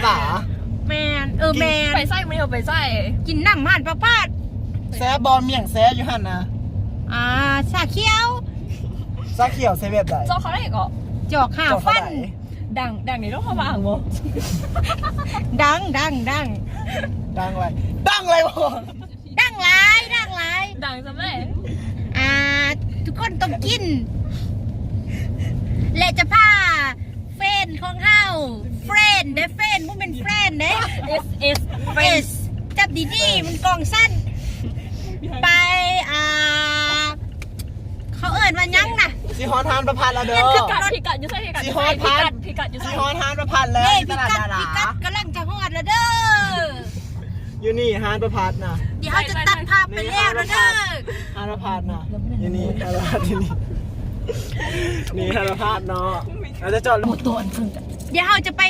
ป่าแมนแมนไปไส้ไม่เอาไปไส้กินน้ำห่านประพาดแซ่บอลเมี่ยงแซ่อยู่หันนะชาเขียวซาเขียวเซเว่นใดจอเขาได้ก็ จอกห่าฟันดังในโลกเขามาหังโมดังไว้ดังไรบ่ดังหลาย ดังจำได้ทุกคนต้องกินและจะพาเฟนของเฮาเฟนเด้เฟนมันเป็นเฟนเด้ S จับดีๆมันกองสั้นไปเขาเอิ้นว่ายังน่ะสีฮอนทานประพันธ์แล้วเด้อพิกัดอยู่ใช่พิกัดอยู่สีใช่ฮอนทานประพันธ์แล้วพิกัดกำลังจะฮอดแล้วเด้ออยู่นี่ฮานประพันธ์นะเดี๋ยวเขาจะตัดภาพไปแล้วเด้อฮานประพันธ์นะอยู่นี่ฮานประพันธ์ที่นี่ฮานประพันธ์เนาะเราจะจอดรถตัวอันซึ่งเดี๋ยวเราจะไป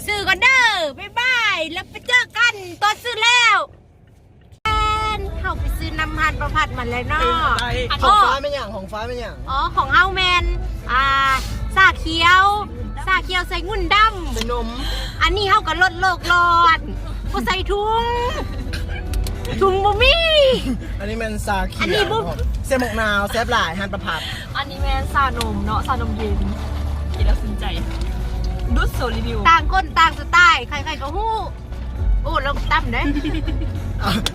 ซื้อกันเด้อบ๊ายบายแล้วไปเจอกันตอนซื้อแล้วเขาไปซื้อน้ำมันประพัดมันเลยเนาะของฟ้าไม่อย่างของเฮาแมนซาเขียวใส่งุ่นดำใส่นมอันนี้เฮาก็ลดโลกร้อนก็ใส่ถุงบ่มีอันนี้มันซาเขียวเส้นหมกนาวแซ่บหลายฮันประพัดอันนี้แมนซานมเนาะซานมเย็นกินแล้วสนใจดูโซรีวิวต่างคนต่างสไตล์ใครๆก็ฮู้โอ้ลงตั้มเด้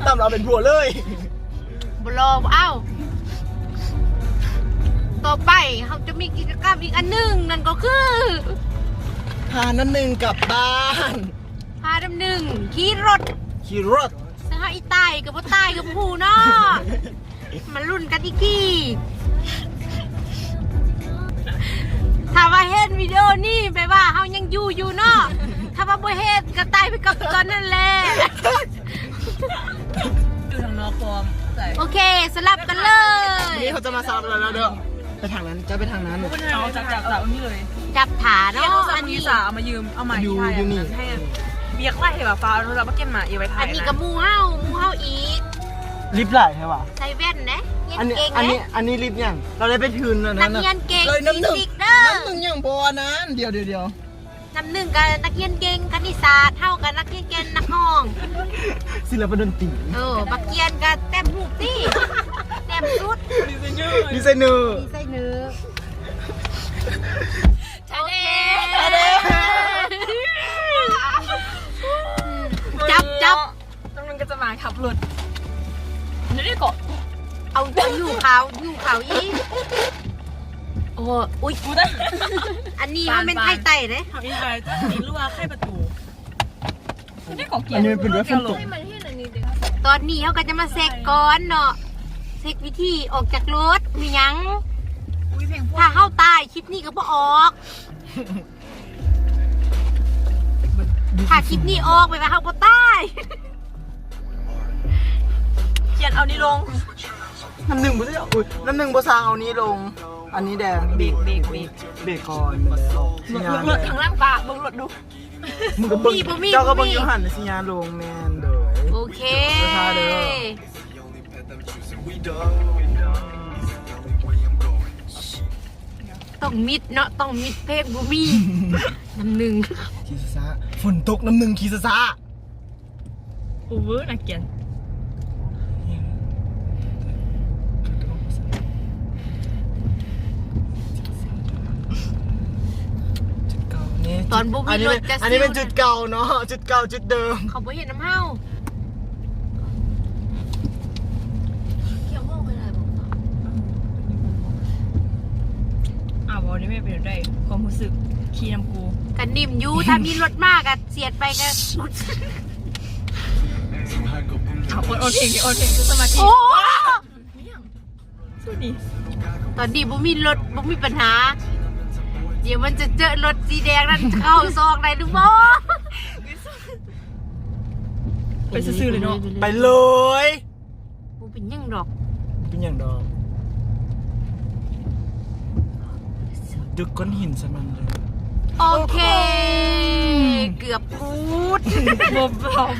ตั้มเราเป็นผัวเลยบลอเอ้าต่อไปเขาจะมีกิจกรรมอีกอันหนึ่งนั่นก็คือพาน้ำหนึ่งกลับบ้านพาน้ำหนึ่งขี่รถซึ่งเขาอีตายกับพ่อตายกับผู้เนาะมาลุ้นกันอีกทีถ้าว่าเห็นวิดีโอนี่แปลว่าเขายังอยู่เนาะถ้าว่าบ่เห็นก็ตายไปกับตอนนั่นแหละดูทางนอกพร้อมโอเคสลับกันเลยนี่เขาจะมาสลับแล้วเด้อไปทางนั้นจะไปทางนั้นเอาจับนี่เลยจับฐานเนาะอันนี้เอามายืมเอาใหม่ที่ไทยให้เบียกไล่แบบฟ้าเราไม่เก็บมาเอาไว้ไทยอันนี้กับมูเฮาอีกลิฟต์ไหลใช่ป่ะใส่แว่นนะอันนี้ลิฟต์ยังเราได้ไปทืนแล้วนะนักเรียนเก่งน้ำหนึ่งอย่างโบนั้นเดี๋ยวน้ำหนึ่งกับนักเรียนเก่งคณิตศาสตร์เท่ากับนักเรียนเก่งนักห้องศิลปะดนตรีบักเกียนกับแต้มหูตี้แต้มชุดดีไซเนอร์ชาเด้จับต้องมันก็จะมาขับรถนี่ได้เกาะเอาอยู่เขาอีโอ้อุ๊ยอันนี้มันเป็นไข่ไต่เลยทำยังไงจะหนีรั่วไข่ประตูนี่เกาะเกียร์อันนี้เป็นรถฝนตกตอนนี้เขาก็จะมาเซ็กก่อนเนาะเซ็กวิธีออกจากรถมียังถ้าเข้าตายคลิปนี้ก็บ่ออกถ้าคลิปนี้ออกไปว่าเขาบ่ตายเขียนเอานี่ลงน้ำหนึ่งบ่ได้น้ำหนึ่งบ่ซางเอานี้ลงอันนี้แดงเบรกก่อนมาแล้วรถทางล่างปะบึงรถดูมึงก็บึงเจ้าก็บึงอยู่หันสัญญาณลงแมนเด้อโอเคต้องมิดเนาะต้องมิดเพกบุมีน้ำหนึ่งคีซาฝนตกน้ำหนึ่งคีซาโอเวอร์นักเกียนตอนบุมีรถจะอันนี้เป็นจุดเก่าเนาะจุดเก่าจุดเดิมเขาบ่เห็นน้ำเฮาเกี่ยวกับอะไรบ้างบอลนี่ไม่เป็นไรความรู้สึกขี่น้ำกูกันนิ่มยูถ้ามีรถมากอะเสียดไปกันโอนเพลงคือสมาธิสุดดีตอนนี้บุมีรถบุมีปัญหาเดี๋ยวมันจะเจอรถสีแดงนั่นเข้าซองไหนดูบ่ไปซื้อเลยเนาะไปเลยบุเป็นยังดอกดึกก้อนหินสมันเลยโอเคเกือบพูด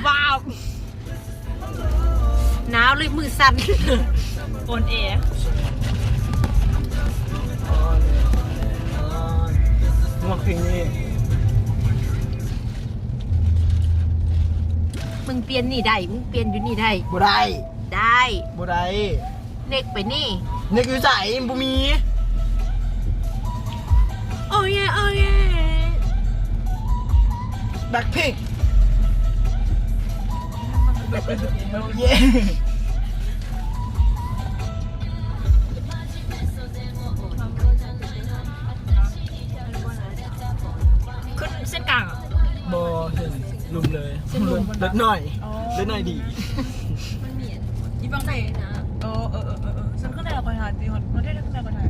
บ้าหนาวเลยมือสั่นโอนเอเพลงนี้ มึงเปลี่ยนนี่ได้มึงเปลี่ยนอยู่นี่ได้ บ่ได้ ได้ บ่ได้ เน็กไปนี่ นึกอยู่ใส่บ่มี โอ้ยโอ้ย แบ็คพิงเย้ ขึ้นเส้นกลางอ่ะ บอเห็นลุมเลยเล็กหน่อยเล็กหน่อยดี อีบังได้นะฉันขึ้นได้เราไปถ่ายดีคนไม่ได้ขึ้นได้ไปถ่าย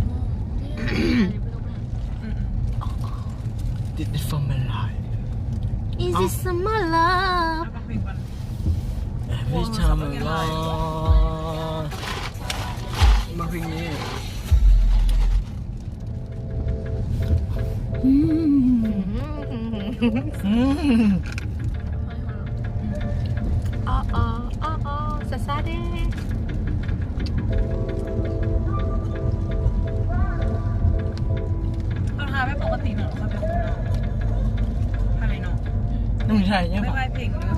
ติดในฟอร์มเป็นลาย Is it summer love Every time I run มาเพลงนี้อ๋ออ๋ออ๋ออ๋อซาซาเด้ ราคาไม่ปกติเนาะเขาเป็นคนเนาะอะไรเนาะ น้องชายเนี่ย ไม่ ปะ ไหวเพลงเลย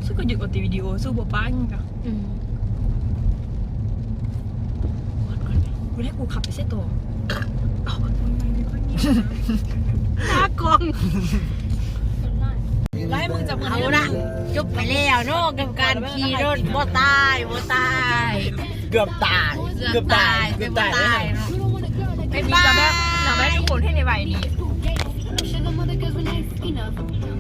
สู้ก็หยุดกดตีวิดีโอสู้บัวป้าอย่างเงี้ยกูให้กูขับไปเส้นตัวน่ากลัว ไล่มึงจับมือ เอาละจบไปแล้วเนาะกับการขี่รถบ่ตายบ่ตาย เกือบตาย เกือบตายเนาะ ไม่มีจะแบบทุกคนให้ในวัยนี้ Sugar mother, cause when I enough.